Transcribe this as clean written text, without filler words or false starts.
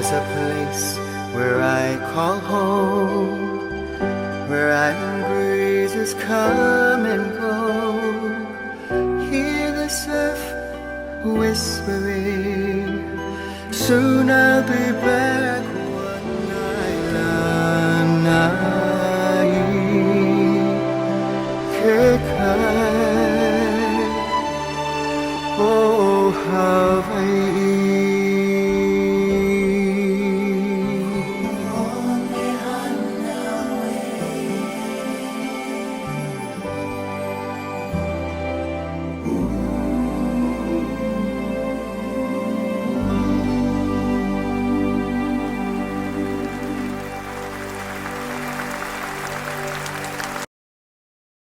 There's a place where I call home, where island breezes come and go. Hear the surf whispering, soon I'll be back one island night.